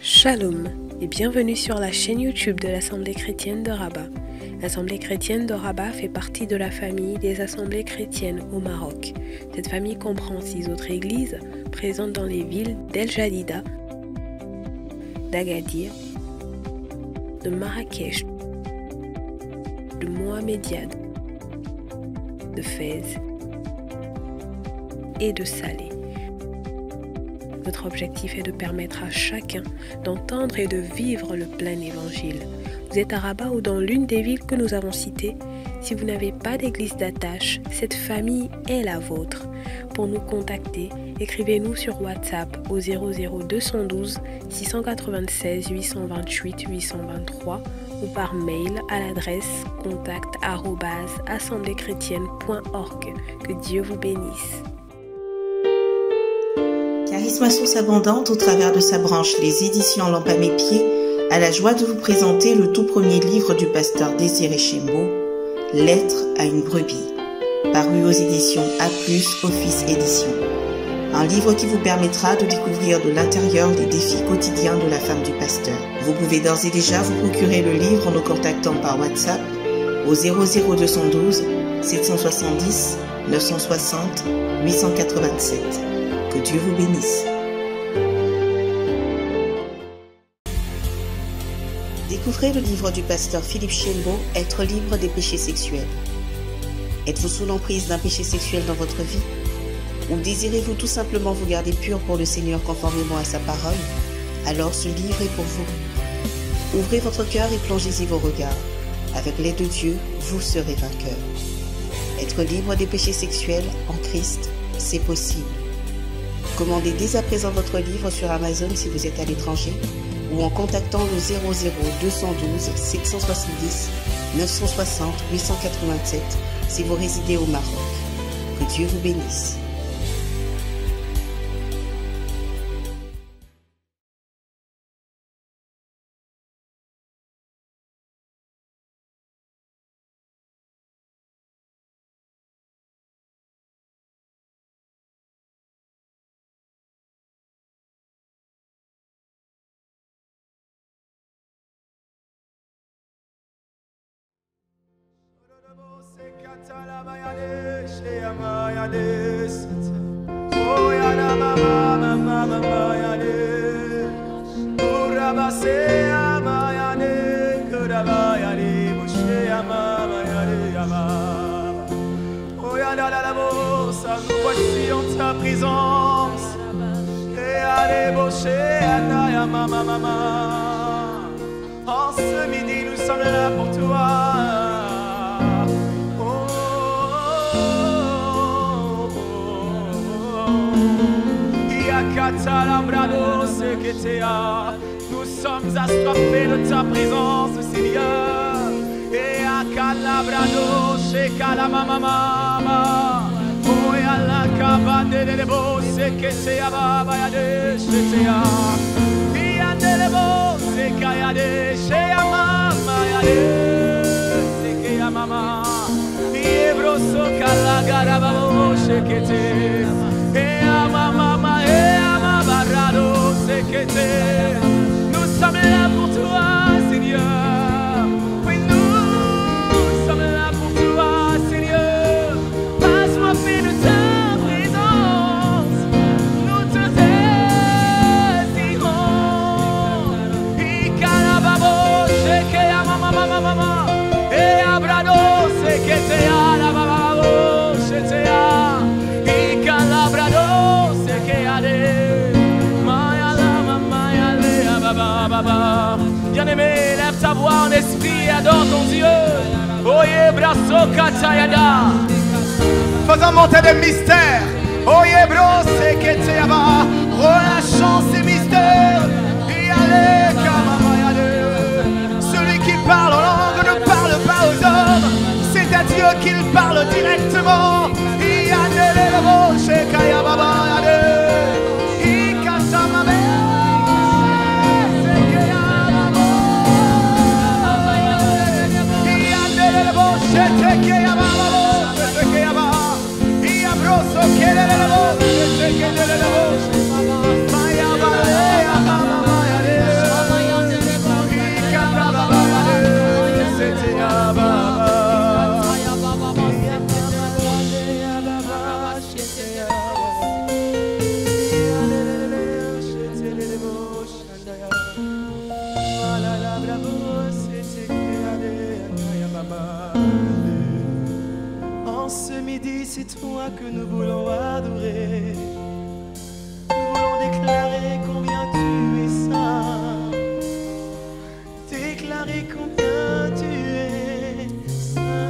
Shalom et bienvenue sur la chaîne YouTube de l'Assemblée chrétienne de Rabat. L'Assemblée chrétienne de Rabat fait partie de la famille des assemblées chrétiennes au Maroc. Cette famille comprend 6 autres églises présentes dans les villes d'El Jadida, d'Agadir, de Marrakech, de Mohamediad, de Fès et de Salé. Notre objectif est de permettre à chacun d'entendre et de vivre le plein évangile. Vous êtes à Rabat ou dans l'une des villes que nous avons citées. Si vous n'avez pas d'église d'attache, cette famille est la vôtre. Pour nous contacter, écrivez-nous sur WhatsApp au 00212 696 828 823 ou par mail à l'adresse contact@assembléchrétienne.org. Que Dieu vous bénisse. Charisme à source abondante, au travers de sa branche Les Éditions Lampe à mes pieds, a la joie de vous présenter le tout premier livre du pasteur Désiré Chembo, Lettre à une brebis, paru aux éditions A+, Office Édition. Un livre qui vous permettra de découvrir de l'intérieur les défis quotidiens de la femme du pasteur. Vous pouvez d'ores et déjà vous procurer le livre en nous contactant par WhatsApp au 00212 770 960 887. Que Dieu vous bénisse. Découvrez le livre du pasteur Philippe Chembo, Être libre des péchés sexuels. Êtes-vous sous l'emprise d'un péché sexuel dans votre vie? Ou désirez-vous tout simplement vous garder pur pour le Seigneur conformément à sa parole? Alors ce livre est pour vous. Ouvrez votre cœur et plongez-y vos regards. Avec l'aide de Dieu, vous serez vainqueur. Être libre des péchés sexuels en Christ, c'est possible. Commandez dès à présent votre livre sur Amazon si vous êtes à l'étranger ou en contactant le 00212 770 960 887 si vous résidez au Maroc. Que Dieu vous bénisse. Nous voici en ta présence. Et allez, en ce midi, nous sommes là pour toi. Nous sommes assoiffés de ta présence, Seigneur. Et à Calabrado, chez Calamamama. Oh, et à la cabane de beaux, c'est que c'est à Baba, et à des beaux, c'est qu'il y a des chez Amama, c'est qu'il y a Mama. Et brosso Calagarabao, chez que t'es. Et à Mama, et à Mabarado, c'est que t'es. Nous sommes là pour toi, Seigneur. Oui, nous sommes là pour toi, Seigneur. Passe-moi fait de ta présence. Nous te désirons. Et Calababo, c'est que ya mama. Et Abrado, c'est que te ya la bababo, c'est te ya. Bien-aimé, lève ta voix en esprit et adore ton Dieu. Oye brasso katayada. Faisons monter des mystères. Oye bro c'est que te yaba. Relâchons ces mystères. Et allez kamamayade. Celui qui parle en langue ne parle pas aux hommes. C'est à Dieu qu'il parle directement. Et allez le mot chez Kayababayade. Et kasamame. c'est toi que nous voulons adorer. Nous voulons déclarer combien tu es saint. Déclarer combien tu es saint.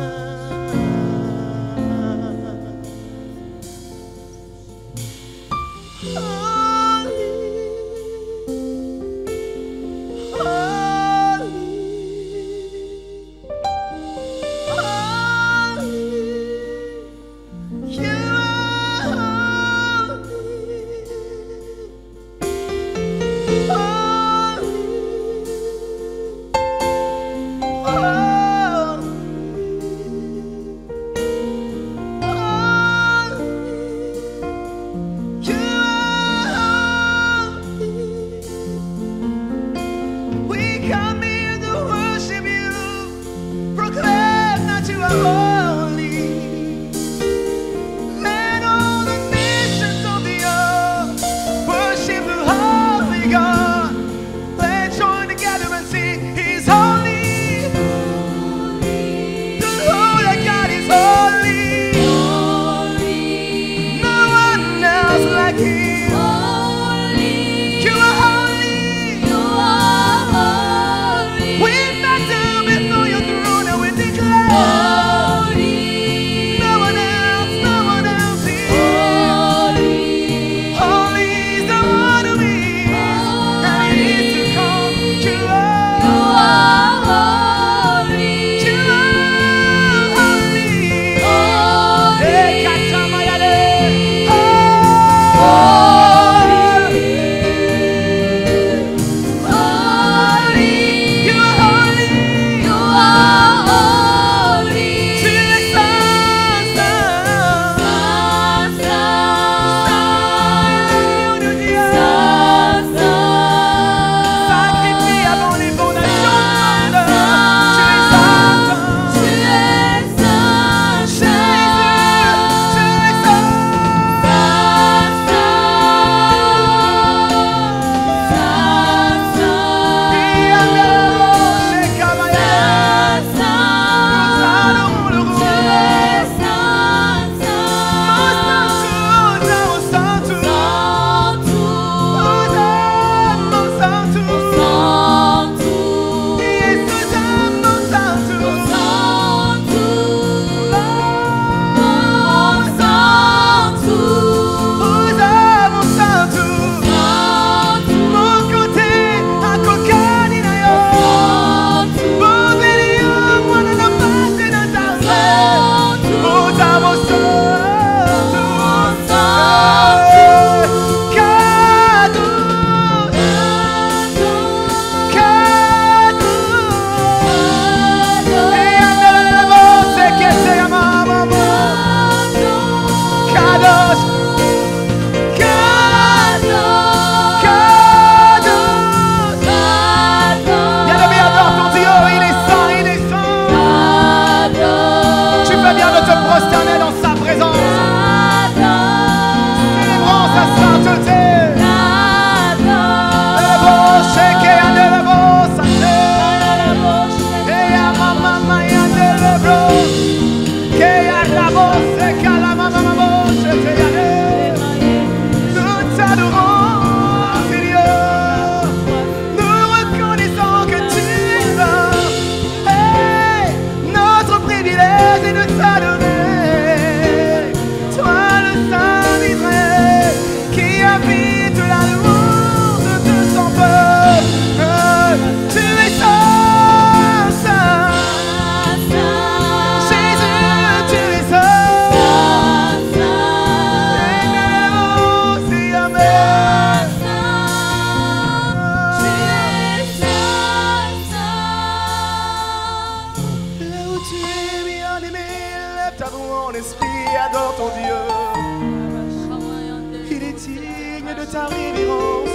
ta révérence,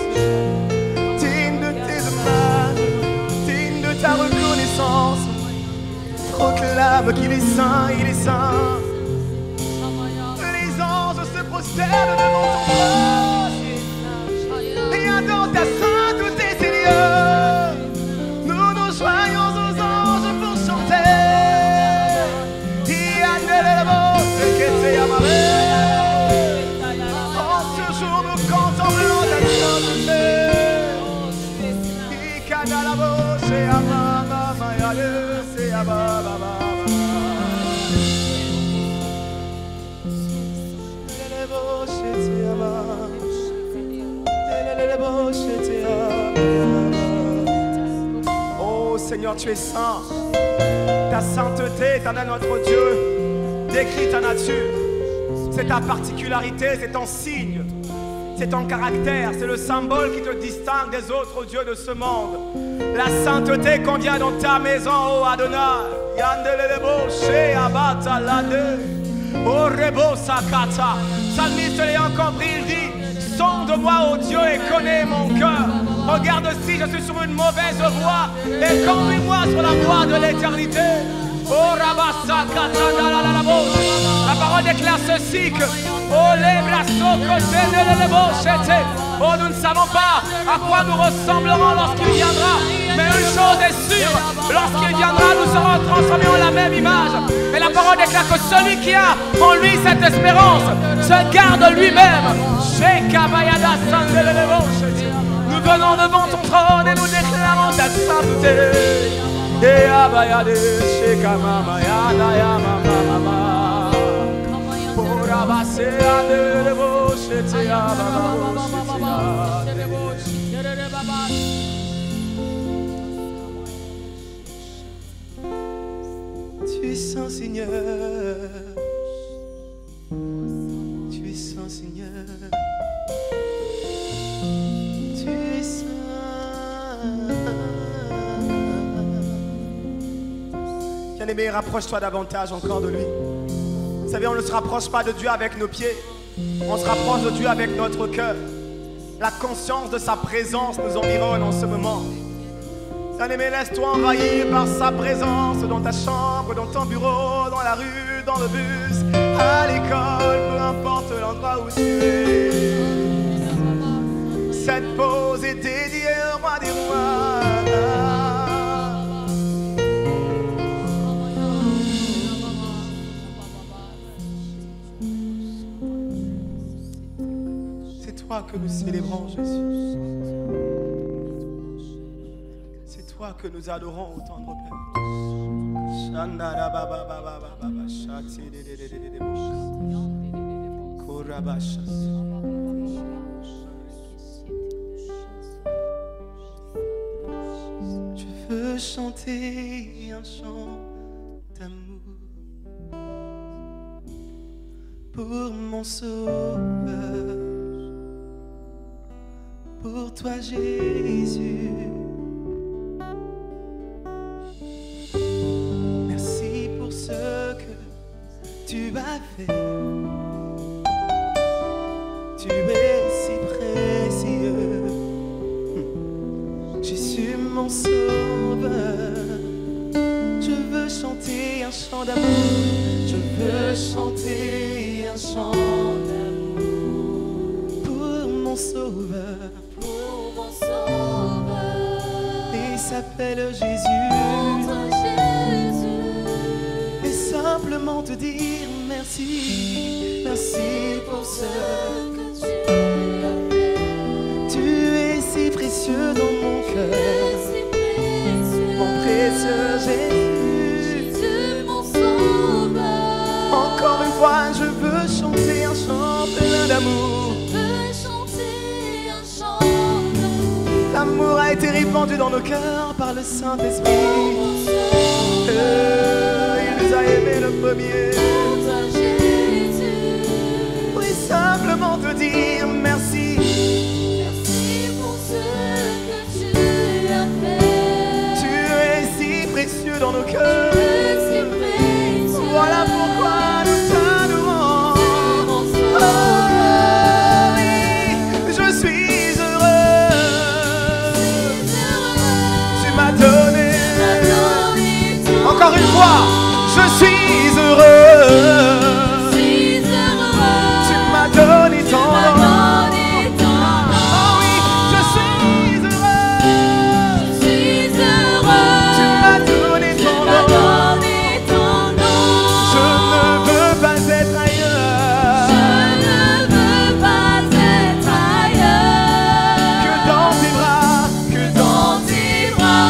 digne de tes hommages, digne de ta reconnaissance. Proclame qu'il est saint, il est saint. Les anges se prosternent devant ton trône et adorent ta sainteté, Seigneur. Nous nous joignons aux anges pour chanter. Seigneur, tu es saint. Ta sainteté, éternel notre Dieu, décrit ta nature. C'est ta particularité, c'est ton signe, c'est ton caractère, c'est le symbole qui te distingue des autres dieux de ce monde. La sainteté convient dans ta maison, ô Adonai. Yandelelebo, Shé, Abata, Lade, Orebo, Sakata. Psalmiste l'ayant compris, il dit: sonde-moi, ô Dieu, et connais mon cœur. Regarde si je suis sur une mauvaise voie et conduis-moi sur la voie de l'éternité. Oh, Rabassa, la parole déclare ceci que oh, les brasso côté de l'ébauchete. Oh, nous ne savons pas à quoi nous ressemblerons lorsqu'il viendra. Mais une chose est sûre, lorsqu'il viendra, nous serons transformés en la même image. Et la parole déclare que celui qui a en lui cette espérance se garde lui-même. Nous venons devant ton trône et nous déclarons ta sainteté. Et abayade, shekamama, yada, yama, mama. Pour abasser à de l'ébauchete, tu es saint, Seigneur. Tu es saint, Seigneur. Tu es saint. Bien-aimé, rapproche-toi davantage encore de lui. Vous savez, on ne se rapproche pas de Dieu avec nos pieds. On se rapproche de Dieu avec notre cœur. La conscience de sa présence nous environne en ce moment. Bien-aimé, laisse-toi envahir par sa présence dans ta chambre, dans ton bureau, dans la rue, dans le bus, à l'école, peu importe l'endroit où tu es. Cette pause est dédiée au roi des rois. C'est toi que nous célébrons, Jésus. C'est toi que nous adorons, ô tendre Père. Je veux chanter un chant d'amour pour mon sauveur, pour toi Jésus. Merci pour ce que tu as fait. Tu es si précieux, Jésus mon sauveur. Je veux chanter un chant d'amour. Je veux chanter un chant d'amour pour mon sauveur. Pour mon sauveur. Il s'appelle Jésus. Et simplement te dire merci. Merci pour ce que tu as fait. Tu es si précieux dans mon cœur. Mon précieux Jésus. Jésus mon sauveur. Encore une fois, je veux chanter un chant plein d'amour. Je veux chanter un chant d'amour. L'amour a été répandu dans nos cœurs par le Saint-Esprit. Il nous a aimés le premier. Oui, simplement te dire merci. Merci pour ce que tu as fait. Tu es si précieux dans nos cœurs. Voilà pourquoi nous t'adorons. Oh oui, je suis heureux. Tu m'as donné. Encore une fois, je suis heureux. Tu m'as donné ton nom. Oh oui, je suis heureux. Tu m'as donné ton nom. Je ne veux pas être ailleurs. Que dans tes bras, que dans tes bras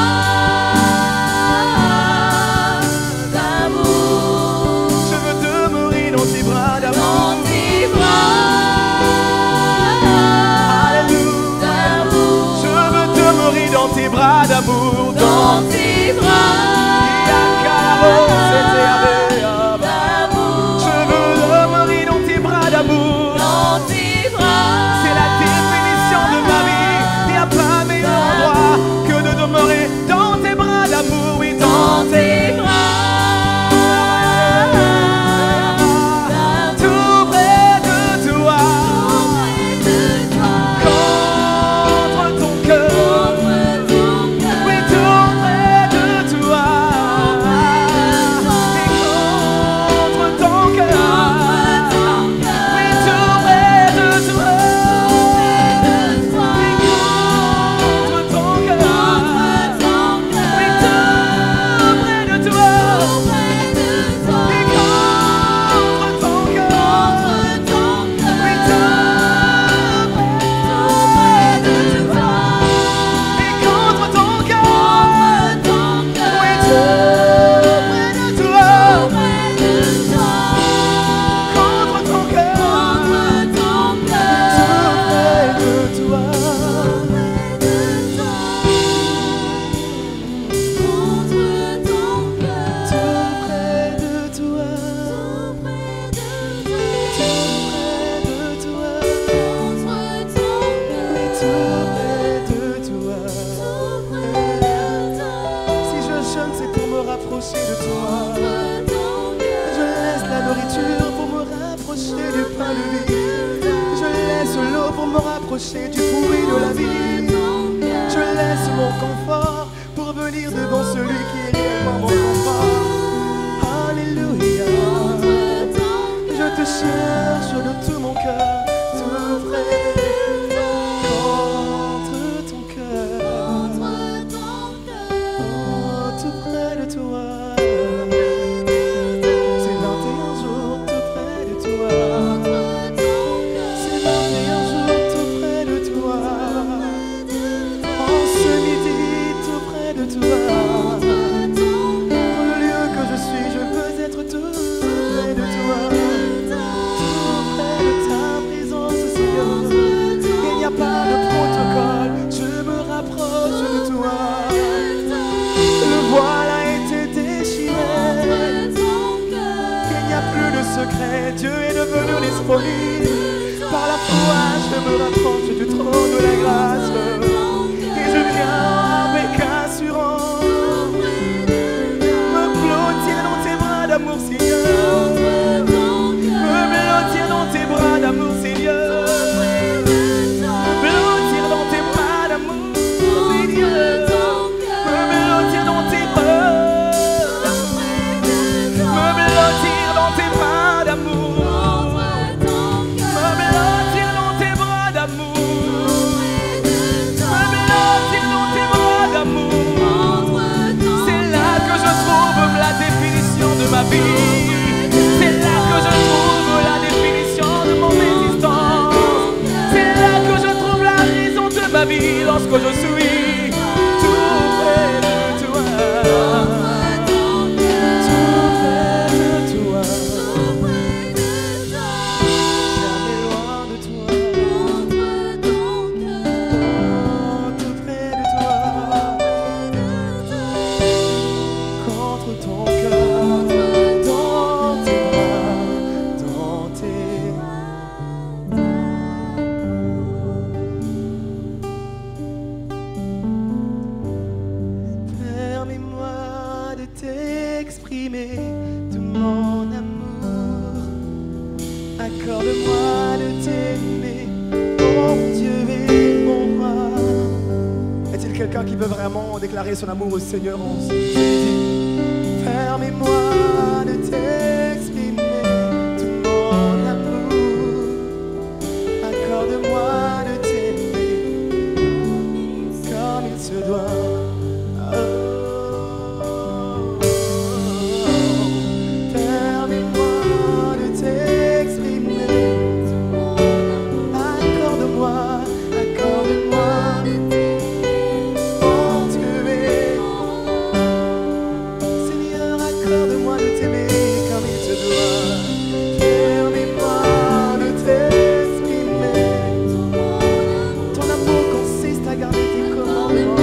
d'amour. Je veux demeurer dans tes bras d'amour. Alléluia. Je veux demeurer dans tes bras d'amour. Dans tes Du bruit de la vie, je laisse mon confort pour venir devant celui qui est réellement mon confort. Alléluia, je te cherche de tout mon cœur, tout près contre ton cœur, oh, tout près de toi. C'est 21 jours tout près de toi. Dieu est devenu l'esprit. Par la foi, je me rapproche du trône de la grâce. Et je viens avec assurance me blottir dans tes bras d'amour, Seigneur. Me blottir dans tes bras d'amour, Seigneur. Blottir dans tes bras d'amour, Seigneur. Me blottir dans tes bras. Me blottir dans tes bras d'amour. Ma vie, c'est là que je trouve la définition de mon existence. C'est là que je trouve la raison de ma vie lorsque je suis tout près de toi. Tout près de toi. Jamais loin de toi. Oh, tout près de toi. Contre ton cœur. De mon amour, accorde-moi de t'aimer, mon Dieu et mon roi. Est-il quelqu'un qui veut vraiment déclarer son amour au Seigneur? On se dit, permets-moi de t'exprimer de mon amour, accorde-moi de t'aimer comme il se doit. Ton amour consiste à garder tes commandements.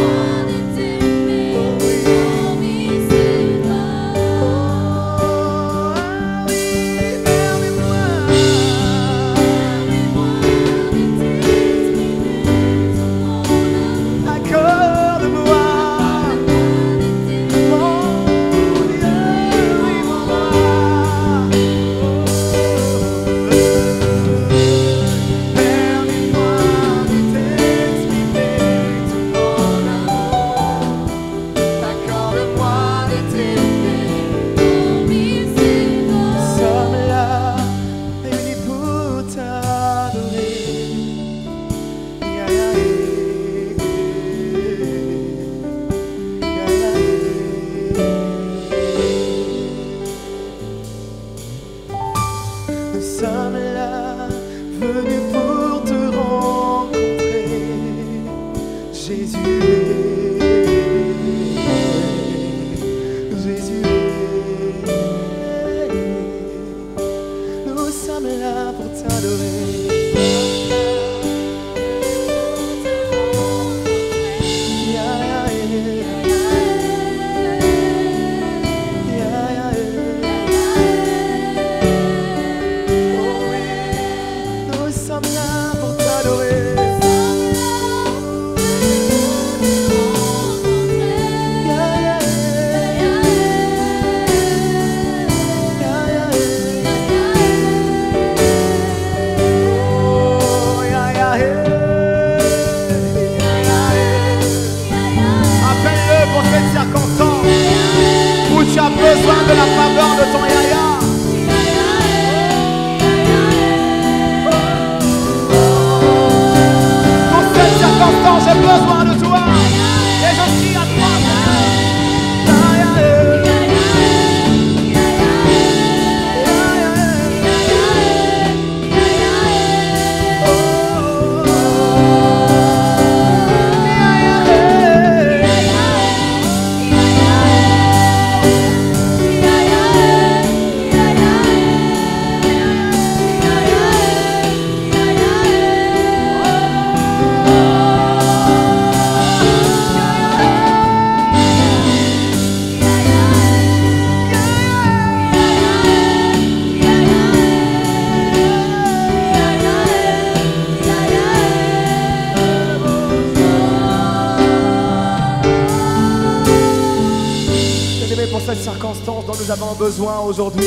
cette circonstance dont nous avons besoin aujourd'hui,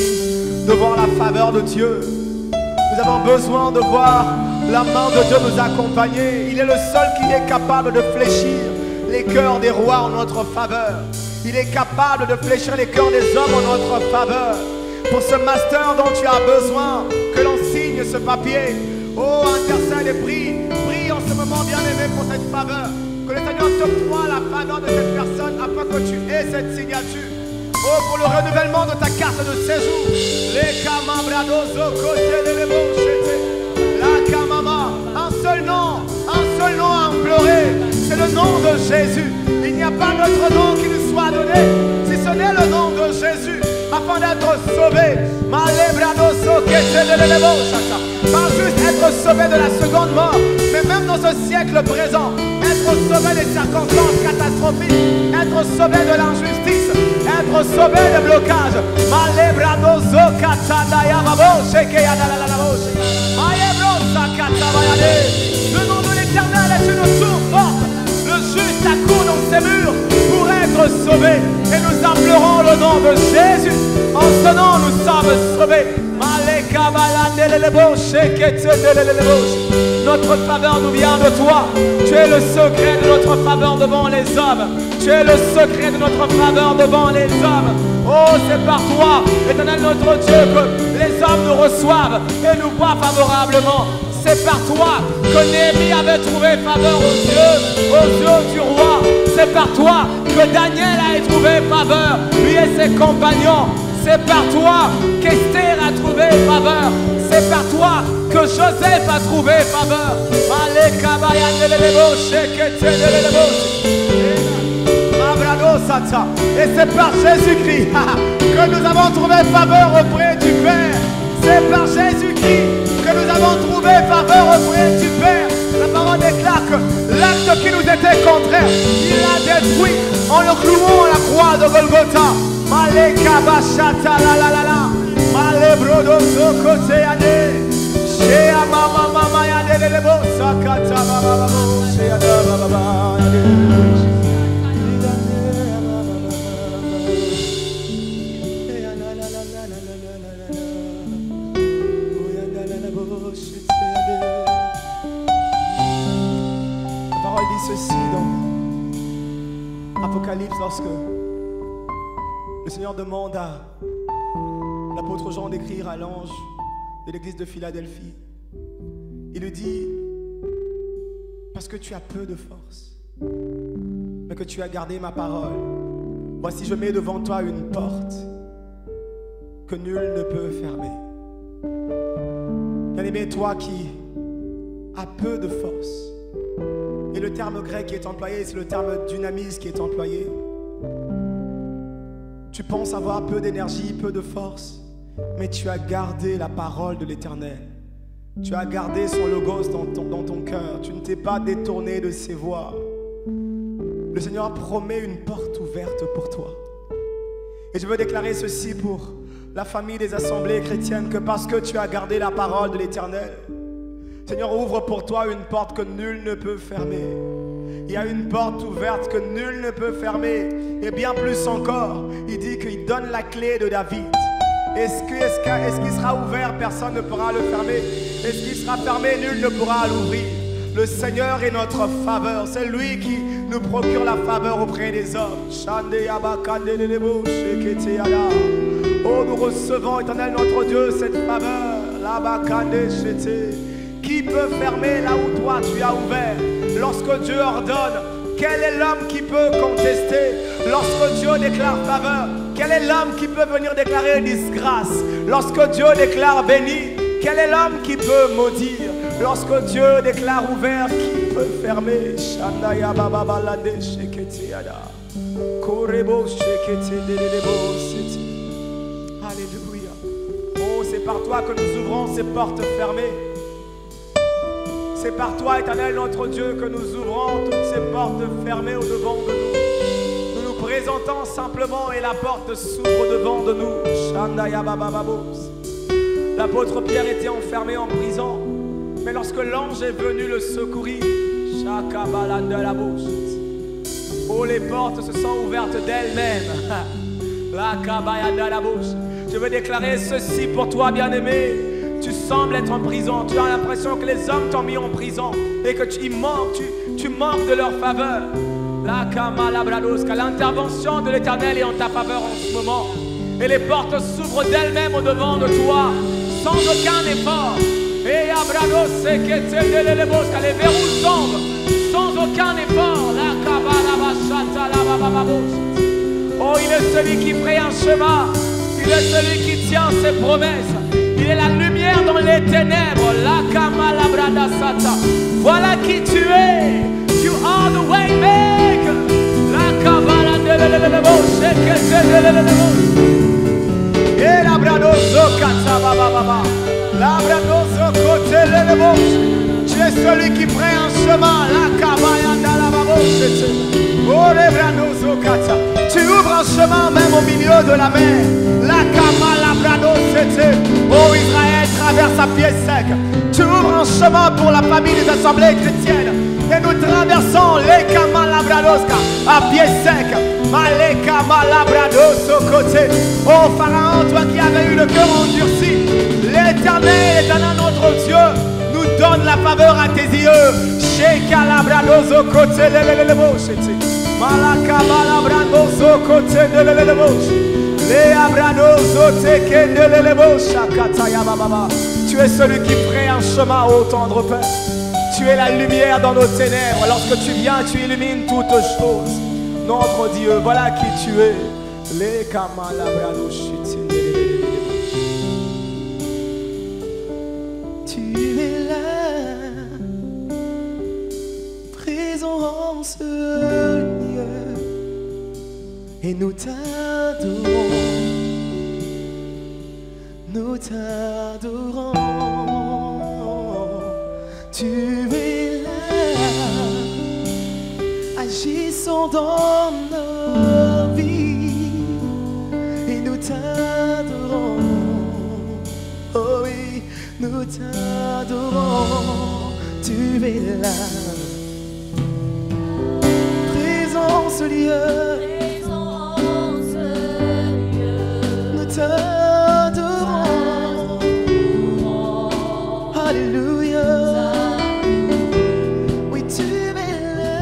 de voir la faveur de Dieu. Nous avons besoin de voir la main de Dieu nous accompagner. Il est le seul qui est capable de fléchir les cœurs des rois en notre faveur. Il est capable de fléchir les cœurs des hommes en notre faveur. Pour ce master dont tu as besoin, que l'on signe ce papier. Oh, intercède et prie. Prie en ce moment, bien-aimé, pour cette faveur. Que le Seigneur t'octroie la faveur de cette personne afin que tu aies cette signature. Oh, pour le renouvellement de ta carte de séjour. Les camabradoso côté de l'ébochete. La camama. Un seul nom à implorer. C'est le nom de Jésus. Il n'y a pas d'autre nom qui nous soit donné. Si ce n'est le nom de Jésus. Afin d'être sauvé. Malebradoso côté de l'ébochete. Pas juste être sauvé de la seconde mort. Mais même dans ce siècle présent. Être sauvé des circonstances catastrophiques. Être sauvé de l'injustice. Être sauvé des blocages. Malebradoso katadaya baboshe keyadalalalaboshe. Ayebrosa katabayade. Le nom de l'Éternel est une tour forte. Le juste accourt dans ses murs pour être sauvé. Et nous implorons le nom de Jésus. En ce nom, nous sommes sauvés. Notre faveur nous vient de toi. Tu es le secret de notre faveur devant les hommes. Tu es le secret de notre faveur devant les hommes. Oh, c'est par toi, Éternel notre Dieu, que les hommes nous reçoivent et nous voient favorablement. C'est par toi que Néhémie avait trouvé faveur aux yeux du roi. C'est par toi que Daniel a trouvé faveur, lui et ses compagnons. C'est par toi qu'Esther a trouvé faveur. C'est par toi que Joseph a trouvé faveur. Et c'est par Jésus-Christ que nous avons trouvé faveur auprès du Père. C'est par Jésus-Christ que nous avons trouvé faveur auprès du Père. La parole déclare que l'acte qui nous était contraire, il l'a détruit en le clouant à la croix de Golgotha. Maleka bashata la la la la. Malebrodo sokote yane. Shea mama mama yane lebo sakata baba baba. Shea baba baba yane. La parole dit ceci dans Apocalypse lorsque le Seigneur demande à l'apôtre Jean d'écrire à l'ange de l'église de Philadelphie. Il lui dit, parce que tu as peu de force, mais que tu as gardé ma parole, voici je mets devant toi une porte que nul ne peut fermer. Bien-aimé, toi qui as peu de force, et le terme grec qui est employé, c'est le terme dynamis qui est employé. Tu penses avoir peu d'énergie, peu de force, mais tu as gardé la parole de l'Éternel. Tu as gardé son logos dans ton cœur. Tu ne t'es pas détourné de ses voies. Le Seigneur promet une porte ouverte pour toi. Et je veux déclarer ceci pour la famille des assemblées chrétiennes, que parce que tu as gardé la parole de l'Éternel, Seigneur ouvre pour toi une porte que nul ne peut fermer. Il y a une porte ouverte que nul ne peut fermer. Et bien plus encore, il dit qu'il donne la clé de David. Est-ce qu'il sera ouvert? Personne ne pourra le fermer. Est-ce qu'il sera fermé? Nul ne pourra l'ouvrir. Le Seigneur est notre faveur. C'est lui qui nous procure la faveur auprès des hommes. Oh, nous recevons, Éternel notre Dieu, cette faveur. Qui peut fermer là où toi tu as ouvert? Lorsque Dieu ordonne, quel est l'homme qui peut contester? Lorsque Dieu déclare faveur, quel est l'homme qui peut venir déclarer disgrâce? Lorsque Dieu déclare béni, quel est l'homme qui peut maudire? Lorsque Dieu déclare ouvert, qui peut fermer? Alléluia. Oh, c'est par toi que nous ouvrons ces portes fermées. C'est par toi, Éternel notre Dieu, que nous ouvrons toutes ces portes fermées au-devant de nous. Nous nous présentons simplement et la porte s'ouvre devant de nous. L'apôtre Pierre était enfermé en prison, mais lorsque l'ange est venu le secourir, oh, les portes se sont ouvertes d'elles-mêmes. La kabaya da la bouche. Je veux déclarer ceci pour toi, bien-aimé. Tu sembles être en prison. Tu as l'impression que les hommes t'ont mis en prison et que tu manques de leur faveur. La kamalabrados, que l'intervention de l'Éternel est en ta faveur en ce moment. Et les portes s'ouvrent d'elles-mêmes au devant de toi, sans aucun effort. Et abrados, c'est que les verrous tombent, sans aucun effort. La kabalabashata la babababos. Oh, il est celui qui ferait un chemin. Il est celui qui tient ses promesses. Il est la lumière dans les ténèbres. La kamalabradasata. Voilà qui tu es. You are the way maker. La kabaladelelelebos. Et la bradozo katabababa. La bradozo kotelelebos. Tu es celui qui ferait un chemin. La kabayandalababos. Oh, les bradozo kata. Tu ouvres un chemin même au milieu de la mer. La kamalabrado c'était. Oh Israël traverse à pied sec. Tu ouvres un chemin pour la famille des assemblées chrétiennes. Et nous traversons les kamalabradoska à pied sec. Maleka malabrados au côté. Oh Pharaon, toi qui avais eu le cœur endurci, l'Éternel est un autre Dieu. Nous donne la faveur à tes yeux. Sheka labrados au côté. Malaka malabrados au côté de l'élébauche. Les abrados au teke de l'élébauche. Tu es celui qui ferait un chemin au tendre Père. Tu es la lumière dans nos ténèbres. Lorsque tu viens, tu illumines toutes choses. Notre Dieu, voilà qui tu es. Les kamalabrados. Tu es là, présent en ce lieu, et nous t'adorons, nous t'adorons. Tu es là, agissant dans nos vies, et nous t'adorons. Oh oui, nous t'adorons. Tu es là, présent en ce lieu. Nous t'adorons. Alléluia. Oui, tu es là,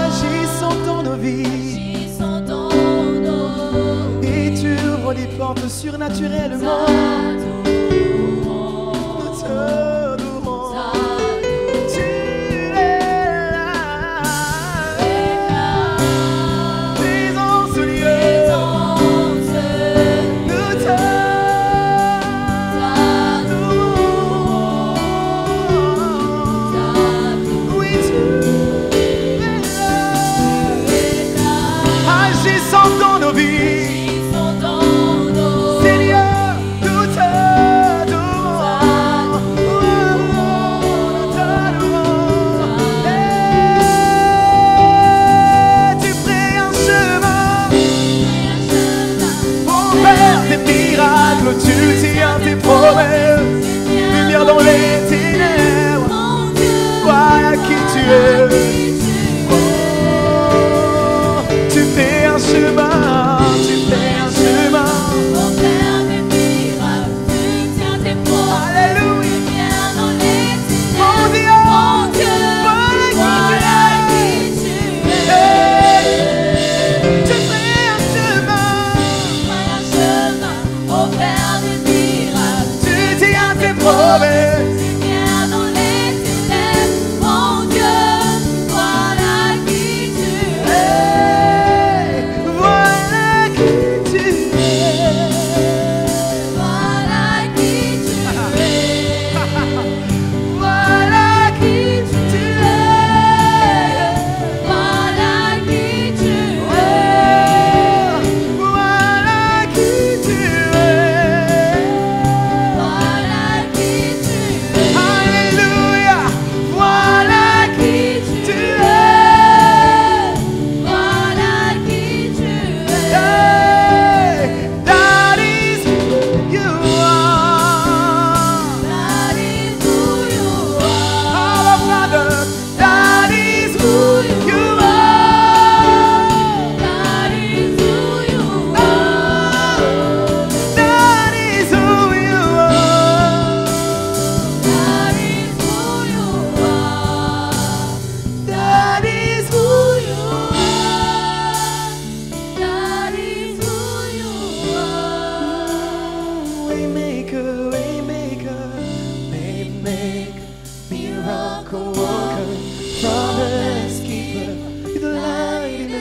agissant dans nos vies. Et tu ouvres des portes surnaturellement. Nous t'adorons. Tu es là, présent en ce lieu. Nous t'adorons. Oui, tu es là, agissant dans nos vies. Seigneur, nous t'adorons.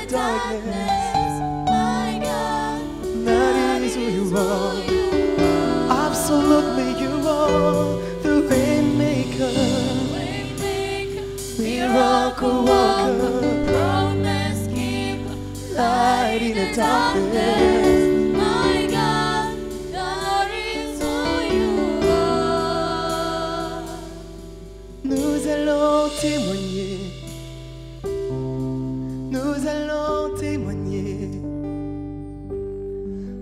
darkness, that is who you are. Absolutely, you are the waymaker, miracle worker, light in the darkness. My God, that is who you are. Nous allons témoigner. Nous allons témoigner.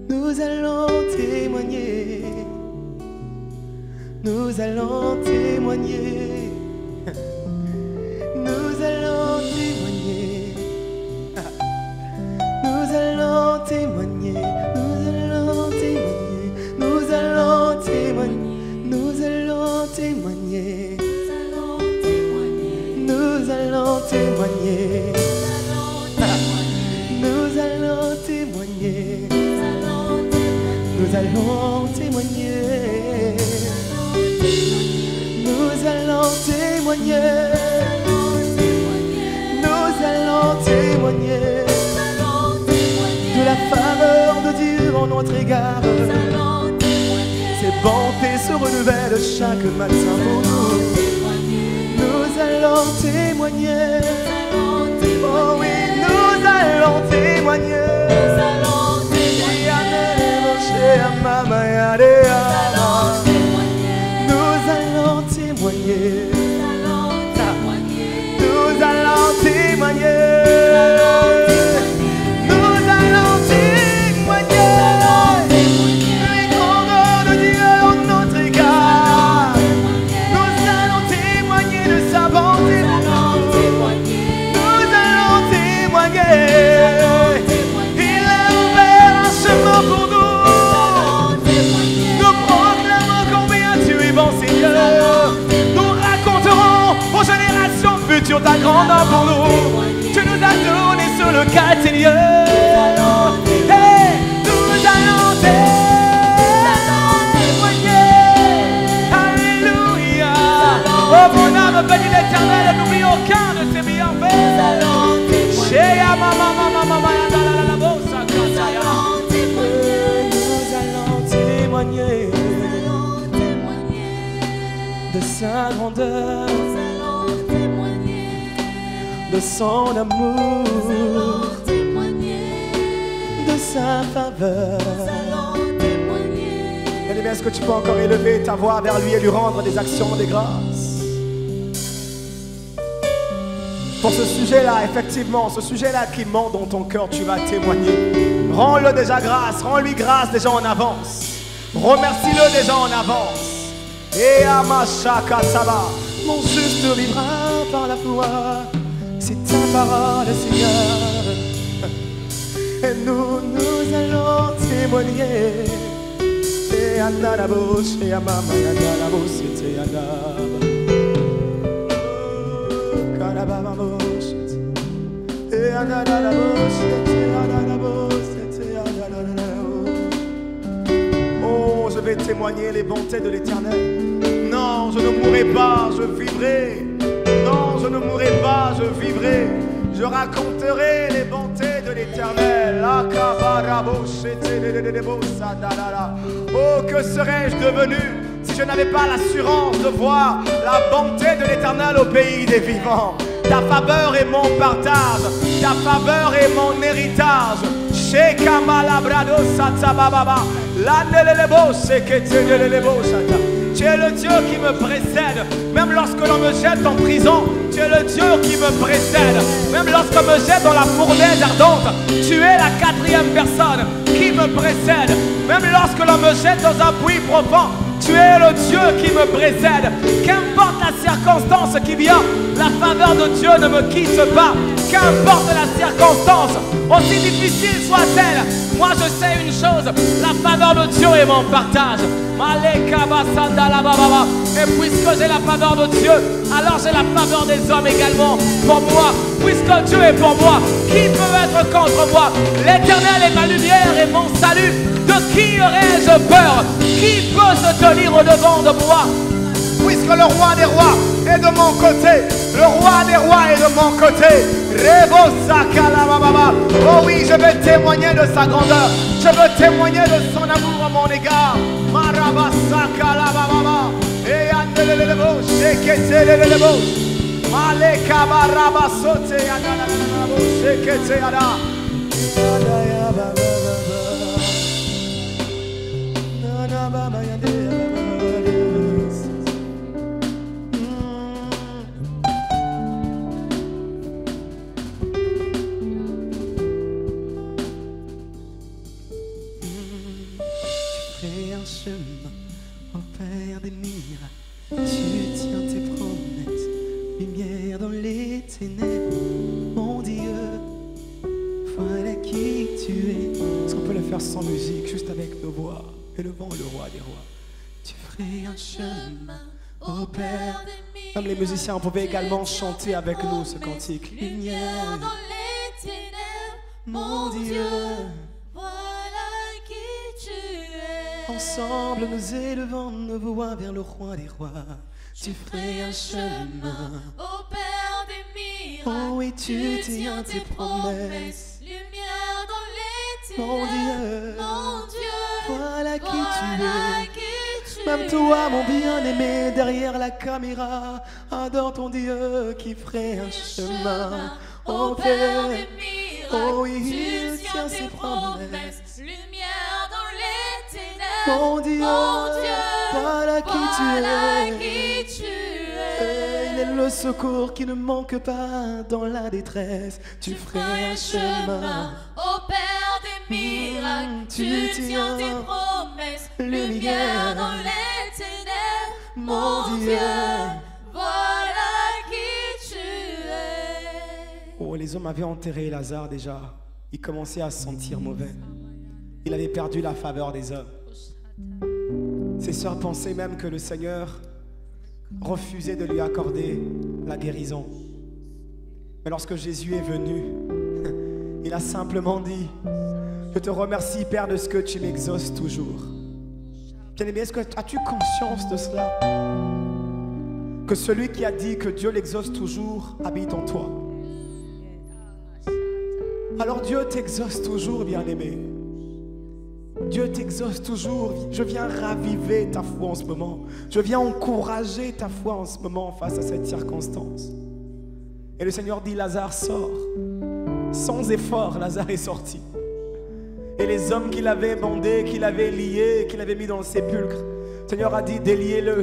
Nous allons témoigner. Nous allons témoigner. Nous allons témoigner. Nous allons témoigner. Nous allons témoigner. Nous allons témoigner. Nous allons témoigner. Nous allons témoigner. Nous allons témoigner. Nous allons témoigner. Nous allons témoigner. Nous allons témoigner de la faveur de Dieu en notre égard. Ses bontés se renouvellent chaque matin pour nous. Nous allons témoigner. Oh oui, nous allons témoigner. Nous allons témoigner. Nous allons témoigner. Nous allons témoigner les grandeurs de Dieu en notre égard. Nous allons témoigner de sa bonté pour nous. Nous allons témoigner. Il a ouvert un chemin pour nous. Nous proclamons combien tu es bon, Seigneur. Nous raconterons aux générations futures ta grandeur pour nous. Tu nous as donné sur le cadre, Seigneur. Hey, nous allons témoigner. Alléluia. Oh mon âme bénie l'Éternel, n'oublie aucun de ses bienfaits. Chez Mama nous allons témoigner de sa grandeur, de son amour, de sa faveur. Bien-aimé, est-ce que tu peux encore élever ta voix vers lui et lui rendre des actions de grâce? Pour ce sujet-là, effectivement, ce sujet-là qui monte dans ton cœur, tu vas témoigner. Rends-le déjà grâce, rends-lui grâce déjà en avance. Remercie-le déjà en avance. Et Amashaka Saba, mon juste vivra par la foi. C'est ta parole, Seigneur. Et nous allons témoigner. Et Anarabo, et Amama, Anarabo, c'était Anarabo. Karababo, et Anarabo, c'était Anarabo, c'était Anarabo. Oh, je vais témoigner les bontés de l'Éternel. Non, je ne mourrai pas, je vivrai. Non, je ne mourrai pas, je vivrai. Je raconterai les bontés de l'Éternel. Oh, que serais-je devenu si je n'avais pas l'assurance de voir la bonté de l'Éternel au pays des vivants. Ta faveur est mon partage, ta faveur est mon héritage. Tu es le Dieu qui me précède. Même lorsque l'on me jette en prison, tu es le Dieu qui me précède. Même lorsqu'on me jette dans la fournaise ardente, tu es la quatrième personne qui me précède. Même lorsque l'on me jette dans un puits profond, tu es le Dieu qui me précède. Qu'importe la circonstance qui vient, la faveur de Dieu ne me quitte pas. Qu'importe la circonstance, aussi difficile soit-elle, moi je sais une chose, la faveur de Dieu est mon partage. Et puisque j'ai la faveur de Dieu, alors j'ai la faveur des hommes également pour moi. Puisque Dieu est pour moi, qui peut être contre moi? L'Éternel est ma lumière et mon salut. De qui aurais-je peur? Qui peut se tenir au-devant de moi? puisque le roi des rois est de mon côté. Le roi des rois est de mon côté. Oh oui, je veux témoigner de sa grandeur. Je veux témoigner de son amour à mon égard. Et andelelebo, sheketelelebo. Maleka barabasote andelelebo, sheketeada. Sans musique, juste avec nos voix, élevant le roi des rois. Tu ferais un chemin au Père des miracles. Comme les musiciens, on pouvait également chanter avec nous ce cantique. Lumière dans les ténèbres, mon Dieu, voilà qui tu es. Ensemble, nous élevons nos voix vers le roi des rois. Tu ferais un chemin au Père des miracles. Oh oui, tu tiens tes promesses. Lumière dans les Mon ténèbres, Dieu, mon Dieu, voilà qui voilà tu es. qui tu Même toi, mon bien-aimé, derrière la caméra, adore ton Dieu qui ferait un chemin au Père. des miracles, Oh oui, tu il tiens tient tes ses promesses. promesses. Lumière dans les ténèbres, Mon Dieu, voilà qui tu voilà es. qui tu Et es. il est le secours qui ne manque pas dans la détresse. Tu ferais un chemin. Au Père des miracles, tu tiens tes promesses. Lumière dans les ténèbres, mon Dieu, voilà qui tu es. Oh, les hommes avaient enterré Lazare déjà. Il commençait à se sentir mauvais. Il avait perdu la faveur des hommes. Ses sœurs pensaient même que le Seigneur refusait de lui accorder la guérison. Mais lorsque Jésus est venu, il a simplement dit: je te remercie, Père, de ce que tu m'exauces toujours. Bien-aimé, as-tu conscience de cela? Que celui qui a dit que Dieu l'exauce toujours habite en toi. Alors Dieu t'exauce toujours, bien-aimé. Dieu t'exauce toujours. Je viens raviver ta foi en ce moment. Je viens encourager ta foi en ce moment face à cette circonstance. Et le Seigneur dit: Lazare, sort. Sans effort, Lazare est sorti. Et les hommes qui l'avaient bandé, qui l'avaient lié, qui l'avaient mis dans le sépulcre, le Seigneur a dit: déliez-le.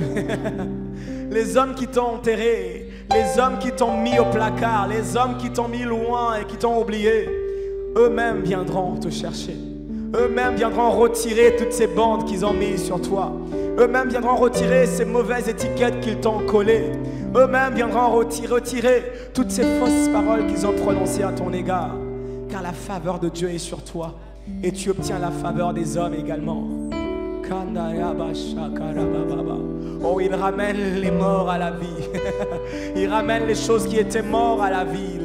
Les hommes qui t'ont enterré, les hommes qui t'ont mis au placard, les hommes qui t'ont mis loin et qui t'ont oublié, eux-mêmes viendront te chercher. Eux-mêmes viendront retirer toutes ces bandes qu'ils ont mises sur toi. Eux-mêmes viendront retirer ces mauvaises étiquettes qu'ils t'ont collées. Eux-mêmes viendront retirer toutes ces fausses paroles qu'ils ont prononcées à ton égard. Car la faveur de Dieu est sur toi. Et tu obtiens la faveur des hommes également. Oh, il ramène les morts à la vie. Il ramène les choses qui étaient mortes à la vie.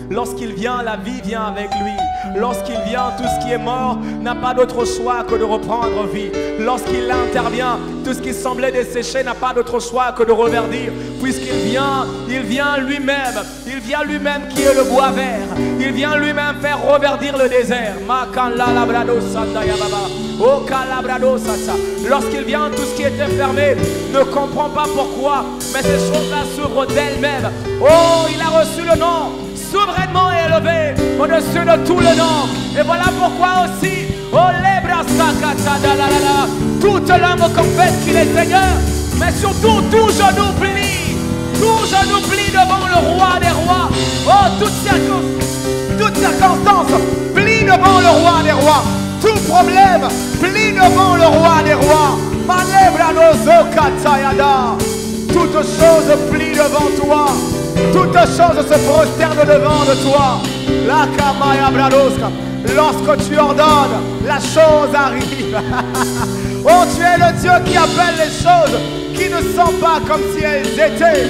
Lorsqu'il vient, la vie vient avec lui. Lorsqu'il vient, tout ce qui est mort n'a pas d'autre choix que de reprendre vie. Lorsqu'il intervient, tout ce qui semblait desséché n'a pas d'autre choix que de reverdir. Puisqu'il vient, il vient lui-même. Il vient lui-même qui est le bois vert. Il vient lui-même faire reverdir le désert. Lorsqu'il vient, tout ce qui était fermé ne comprend pas pourquoi, mais ces choses-là s'ouvrent d'elles-mêmes. Oh, il a reçu le nom souverainement élevé au-dessus de tout le nom. Et voilà pourquoi aussi, oh, toute langue confesse qu'il est Seigneur, mais surtout tout genou plie devant le roi des rois. Oh, toute circonstance plie devant le roi des rois. Tout problème plie devant le roi des rois. Toute chose plie devant toi. Toute chose se prosterne devant de toi. Lorsque tu ordonnes, la chose arrive. Oh, tu es le Dieu qui appelle les choses qui ne sont pas comme si elles étaient.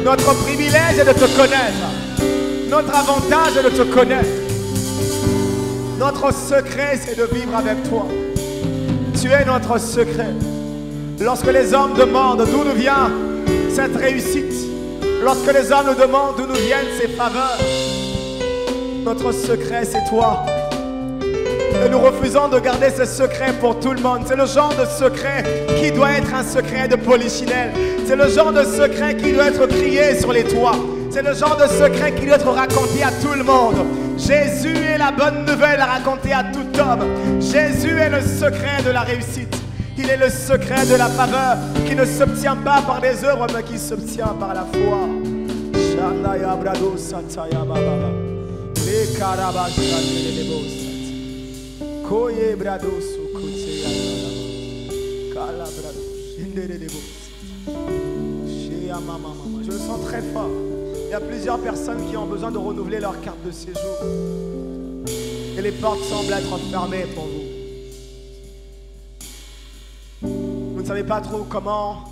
Notre privilège est de te connaître. Notre avantage est de te connaître. Notre secret, c'est de vivre avec toi. Tu es notre secret. Lorsque les hommes demandent d'où nous vient cette réussite, lorsque les hommes nous demandent d'où nous viennent ces faveurs, notre secret, c'est toi. Et nous refusons de garder ce secret pour tout le monde. C'est le genre de secret qui doit être un secret de polichinelle. C'est le genre de secret qui doit être crié sur les toits. C'est le genre de secret qui doit être raconté à tout le monde. Jésus est la bonne nouvelle à raconter à tout homme. Jésus est le secret de la réussite. Il est le secret de la faveur qui ne s'obtient pas par des œuvres mais qui s'obtient par la foi. Shandaya brado sataya baba. Le karabasha de Koye brado sukuteya kala brado shindere debo. Chez mama. Je le sens très fort. Il y a plusieurs personnes qui ont besoin de renouveler leur carte de séjour. Et les portes semblent être fermées pour vous. Vous ne savez pas trop comment,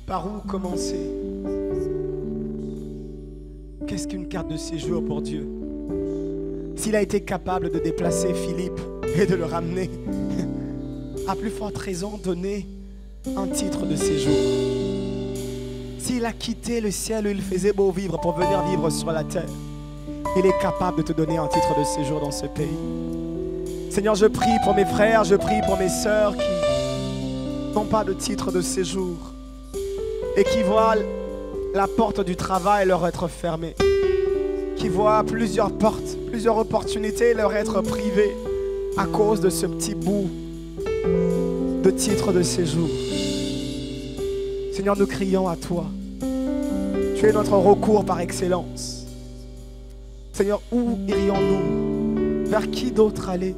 par où commencer. Qu'est-ce qu'une carte de séjour pour Dieu? S'il a été capable de déplacer Philippe et de le ramener, à plus forte raison, donner un titre de séjour. S'il a quitté le ciel où il faisait beau vivre pour venir vivre sur la terre, il est capable de te donner un titre de séjour dans ce pays. Seigneur, je prie pour mes frères, je prie pour mes sœurs qui n'ont pas de titre de séjour et qui voient la porte du travail leur être fermée, qui voient plusieurs portes, plusieurs opportunités leur être privées à cause de ce petit bout de titre de séjour. Seigneur, nous crions à toi. Tu es notre recours par excellence. Seigneur, où irions-nous? Vers qui d'autre aller?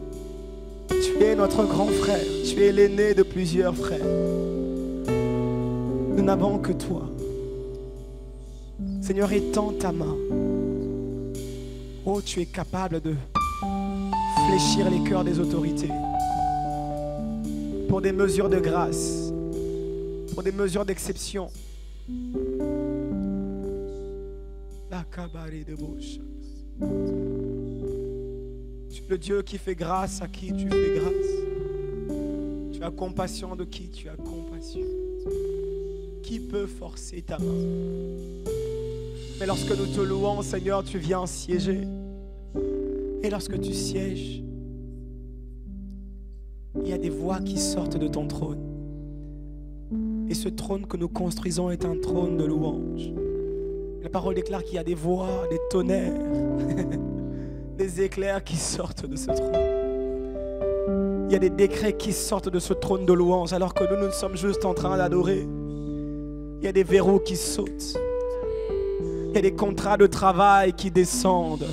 Tu es notre grand frère. Tu es l'aîné de plusieurs frères. Nous n'avons que toi. Seigneur, étends ta main. Oh, tu es capable de fléchir les cœurs des autorités pour des mesures de grâce, pour des mesures d'exception. La cabaret de bouche. Tu es le Dieu qui fait grâce à qui tu fais grâce. Tu as compassion de qui tu as compassion. Qui peut forcer ta main? Mais lorsque nous te louons, Seigneur, tu viens siéger. Et lorsque tu sièges, il y a des voix qui sortent de ton trône. Et ce trône que nous construisons est un trône de louange. La parole déclare qu'il y a des voix, des tonnerres, des éclairs qui sortent de ce trône. Il y a des décrets qui sortent de ce trône de louange alors que nous sommes juste en train d'adorer. Il y a des verrous qui sautent. Il y a des contrats de travail qui descendent.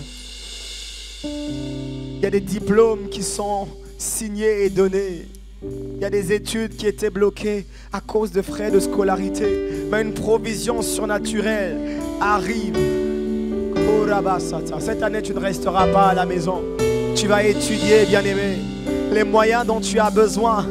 Il y a des diplômes qui sont signés et donnés. Il y a des études qui étaient bloquées à cause de frais de scolarité. Mais une provision surnaturelle arrive. Cette année, tu ne resteras pas à la maison. Tu vas étudier, bien-aimé. Les moyens dont tu as besoin,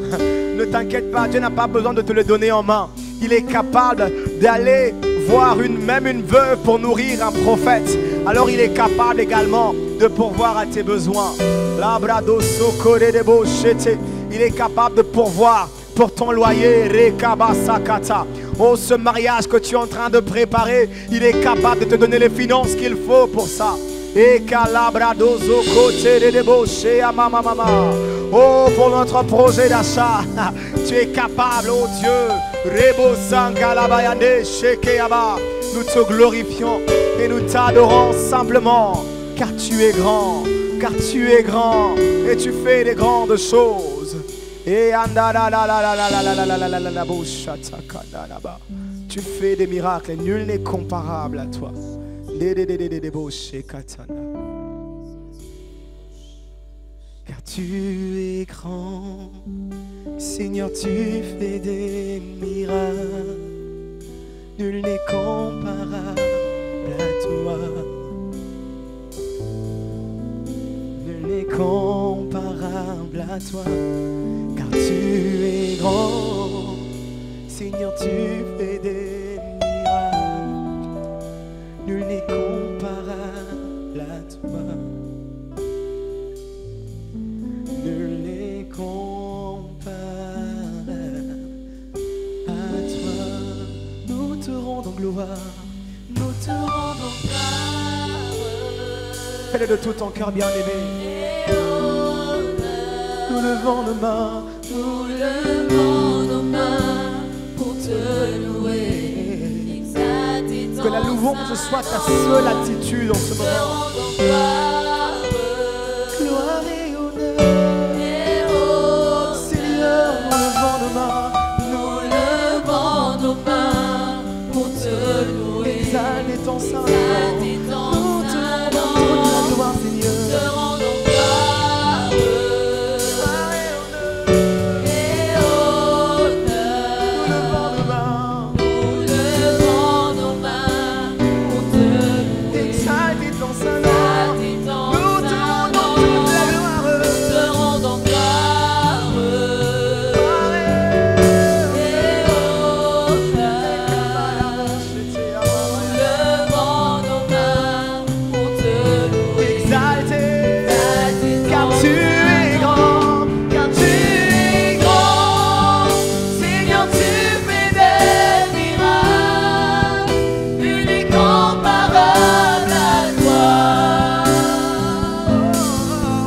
ne t'inquiète pas, Dieu n'a pas besoin de te les donner en main. Il est capable d'aller voir même une veuve pour nourrir un prophète. Alors il est capable également de pourvoir à tes besoins. Il est capable de pourvoir pour ton loyer. Oh, ce mariage que tu es en train de préparer, il est capable de te donner les finances qu'il faut pour ça. Oh, pour notre projet d'achat, tu es capable, oh Dieu. Nous te glorifions et nous t'adorons simplement, car tu es grand, et tu fais des grandes choses. Et tu fais des miracles et nul n'est comparable à toi. Car tu es grand, Seigneur, tu fais des miracles. Nul n'est comparable à toi. Nul n'est comparable à toi. Car tu es grand, Seigneur, tu fais des miracles. Nul n'est comparable à toi. gloire. Nous te rendons gloire. Fais-le de tout ton cœur bien-aimé. Et honneur. Nous levons nos mains. Nous levons nos mains pour te louer. Exalter ton Que la louange soit ta seule attitude en ce te moment. rendons gloire. Gloire et honneur. Et honneur. Seigneur, nous levons nos mains. Nous levons nos mains pour te louer. Exalter ton Saint-Nom. Exalter ton Nous te Saint-Nom. rendons toute la gloire, Seigneur. Te rendons gloire. Gloire et honneur. Et Nous honneur. levons nos mains. Nous levons nos mains pour te louer. Exalter ton Saint-Nom. Exalter ton Nous te rendons toute la gloire. te rendons gloire. Gloire et Et honneur. Nous levons nos mains pour te louer. Exalter, Exalter car ton tu es grand, car tu es grand. Seigneur, tu fais des miracles, unique comparable à toi.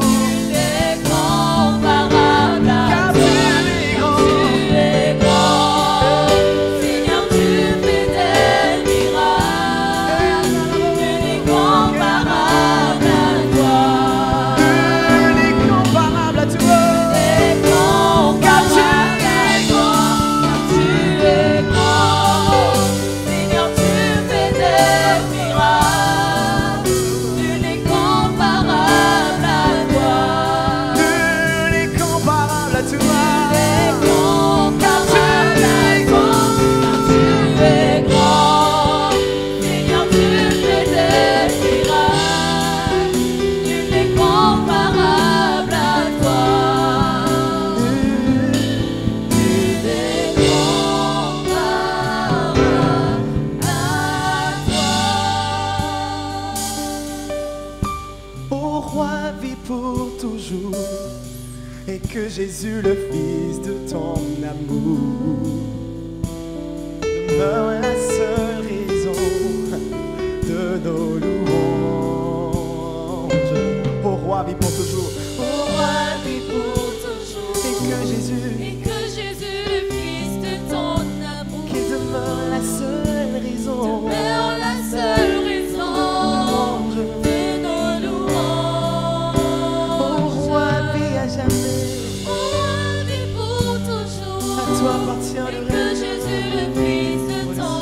Unique comparable à Car toi. tu es grand. Tu es grand. Seigneur, tu fais des miracles, unique comparable à toi. Unique comparable à toi. Car tu es grand, Seigneur, tu fais des miracles, unique comparable à toi. Unique comparable à toi. Unique comparable à toi. Car tu es grand, Seigneur, tu fais des miracles, unique comparable à toi. Ô roi, vis pour toujours, et que Jésus, le Fils de ton amour, demeure la seule raison de nos louanges. Ô roi, vis pour toujours, et que Jésus, Le Fils de ton amour, qui demeure la seule raison demeure la seule raison de nos Ô louanges. roi, vis à jamais, Ô roi, vis pour toujours. à toi appartient Et le que règne. Jésus, le Fils de ton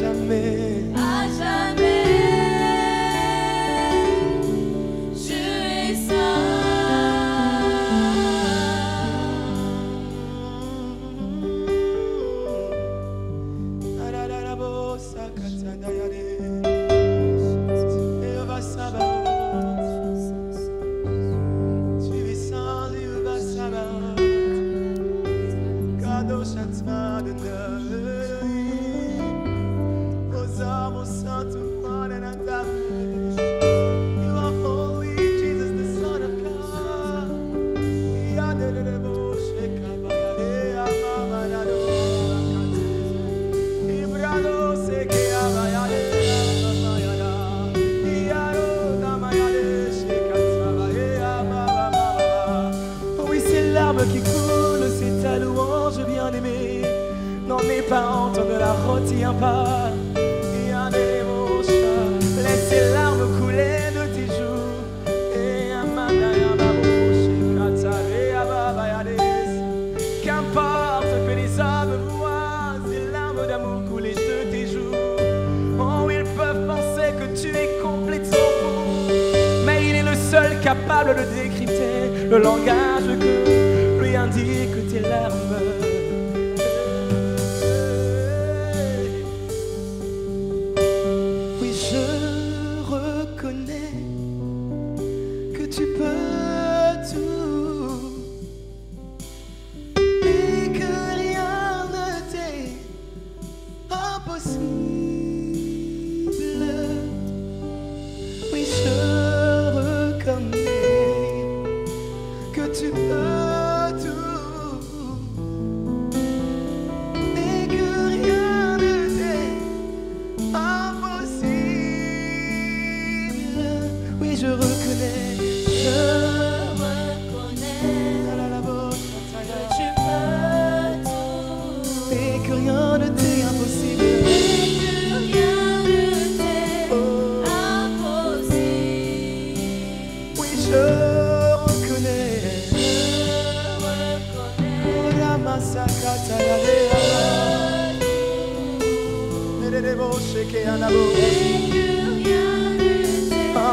jamais. À jamais, je es Oui, c'est l'arbre qui coule, c'est ta louange bien-aimée. Non, mes parents ne la retiens pas. Laissez l'arbre couler de tes joues. Qu'importe que les hommes voient, ces larmes d'amour couler de tes joues. Oh, ils peuvent penser que tu es complètement fou, mais il est le seul capable de décrypter le langage que lui indiquent tes larmes. Oui, je reconnais que tu peux tout et que rien ne t'est impossible. Oui, je reconnais que tu peux tout et que rien ne t'est impossible. Oui, je reconnais. que tu peux tout Et que rien ne t'est impossible. et que rien ne t'est impossible. Oui, je reconnais. Oh, la massacre, la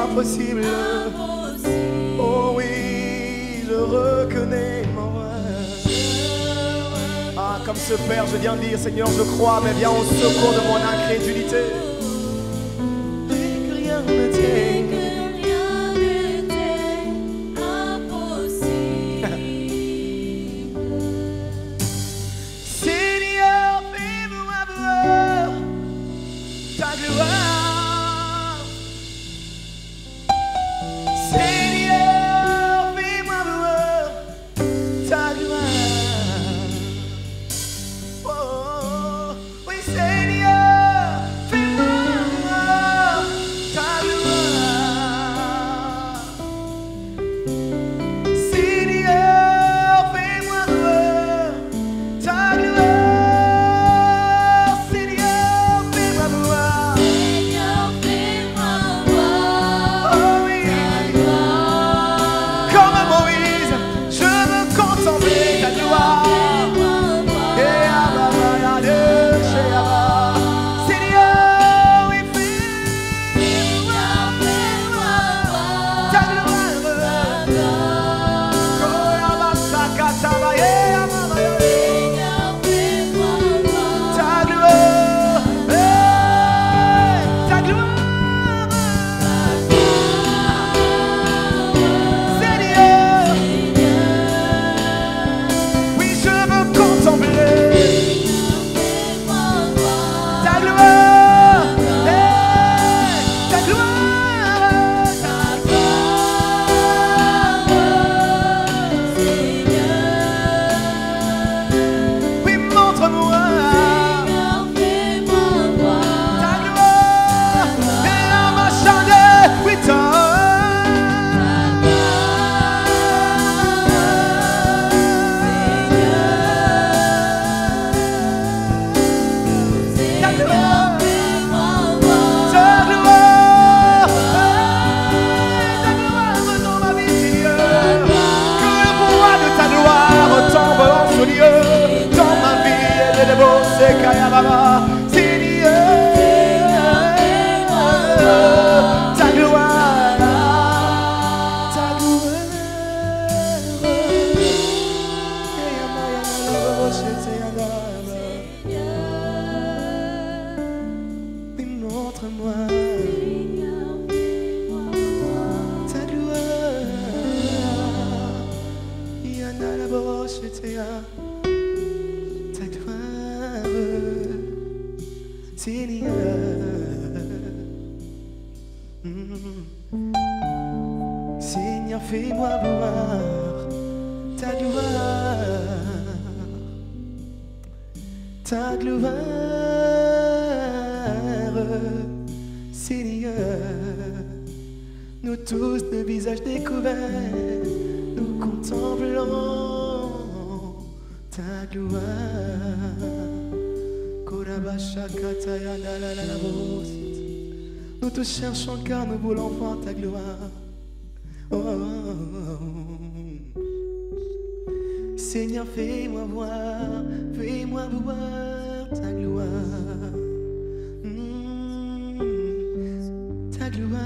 impossible. Oh oui, je reconnais mon roi. Ah, comme ce Père, je viens de dire, Seigneur, je crois, mais viens au secours de mon incrédulité. Et que rien ne t'est. Seigneur, fais-moi voir ta gloire. Seigneur, fais-moi voir ta gloire. Oh, oui, Seigneur, fais-moi voir ta gloire. Seigneur, fais-moi voir ta gloire. Seigneur, fais-moi voir. montre-moi ta gloire. Yana la boche ta gloire, Seigneur. Seigneur, fais-moi voir ta gloire, ta gloire, Seigneur. Nous tous, nos visages découverts, nous contemplons ta gloire. Nous te cherchons car nous voulons voir ta gloire. Oh, oh, oh, oh. Seigneur, fais-moi voir ta gloire. Ta gloire.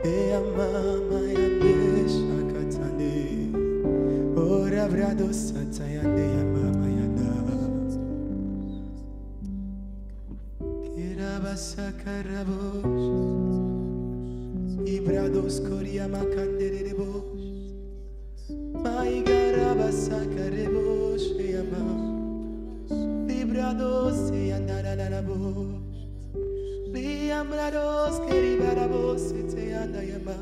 Et amama yande shakatane. Ora brado satayande amama yanda. Kirabasakarabos. Ibrados koria makandere rebos. Maigarabasakarebos yama. Librados yandarabos. Liambrados keribarabos te andayama.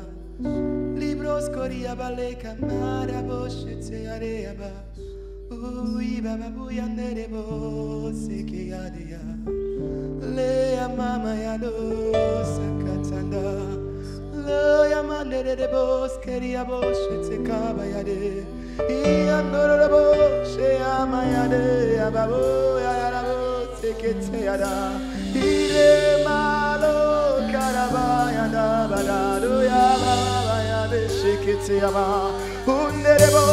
Libros koria baleka marabos te areaba. Ui baba buyanderebos ke adia. Le amama yado sakatanda. Le yamanderebos keria bos te kabayade. Iandorobos amayade ababo yarabos ke te ada. Ile malo karabaya da balado ya baba ya beshikiti ama underebo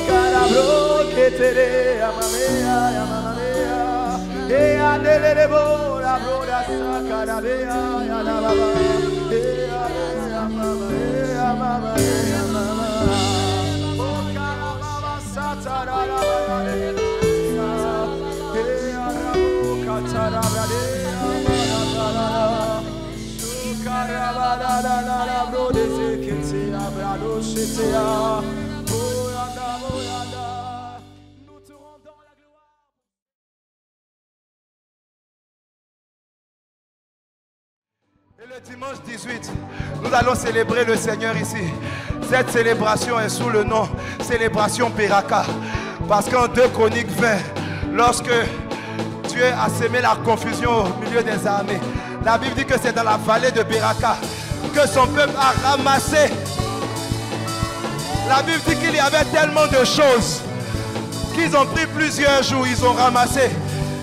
karabro ketere amamea ya mamamea e adelebo la broda sakarabea ya la baba e ya mama e ya mama e ya mama o karababa satara la baba e ya rabu katara de Et le dimanche 18, nous allons célébrer le Seigneur ici. Cette célébration est sous le nom Célébration Beraka. Parce qu'en 2 Chroniques 20, lorsque Dieu a sémé la confusion au milieu des armées, la Bible dit que c'est dans la vallée de Beraka que son peuple a ramassé. La Bible dit qu'il y avait tellement de choses qu'ils ont pris plusieurs jours, ils ont ramassé.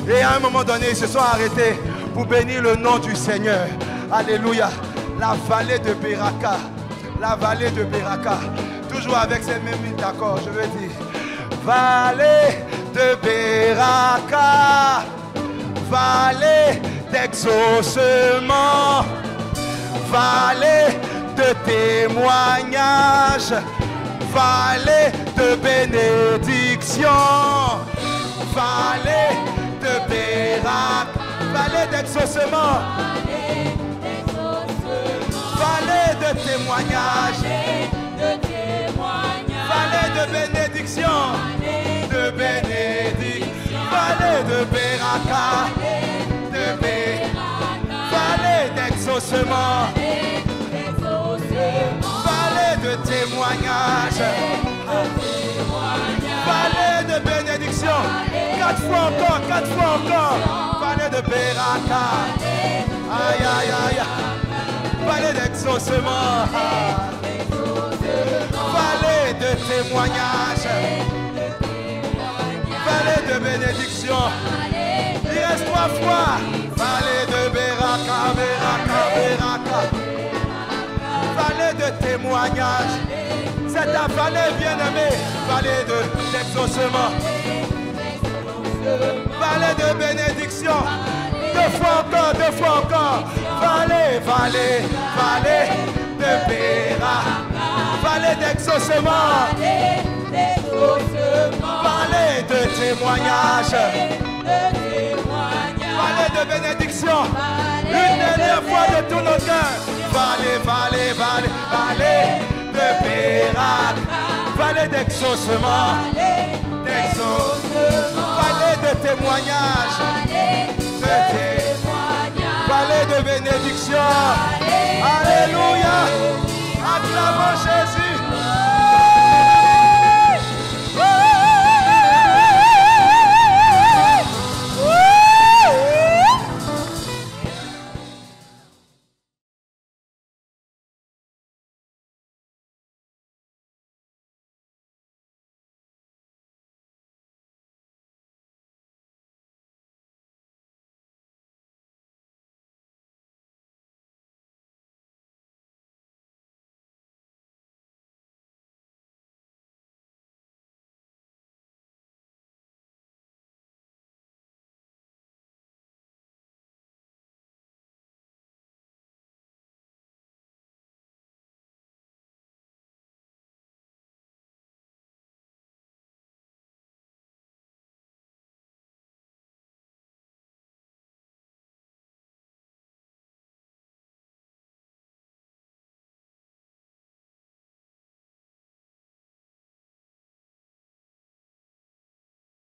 Et à un moment donné, ils se sont arrêtés pour bénir le nom du Seigneur. Alléluia. La vallée de Beraka. La vallée de Beraka. Toujours avec ces mêmes accords, je veux dire. Vallée de Beraka. Vallée d'exaucement. Vallée de témoignage. Vallée de bénédiction. Vallée de Beraka. Vallée d'exaucement. Vallée de témoignage. Vallée de bénédiction. De bénédiction. Vallée de Beraka. Vallée d'exaucement. Vallée de témoignage. Vallée de bénédiction. 4 fois encore, 4 fois encore. Vallée de Beraka. Aïe aïe aïe. Vallée d'exaucement. Vallée de témoignage. Vallée de bénédiction. Il reste 3 fois. Vallée de Beraka, Beraka, Beraka. Vallée de témoignage. C'est ta vallée bien-aimée. Vallée d'exaucement. Vallée de bénédiction. 2 fois encore, 2 fois encore. Vallée, vallée, vallée de Beraka. Vallée d'exaucement. Vallée Vallée de témoignage. Vallée de bénédiction. Une dernière fois de tout notre cœur. Vallée, vallée, vallée, vallée de miracle. Vallée d'exaucement. Vallée de témoignage.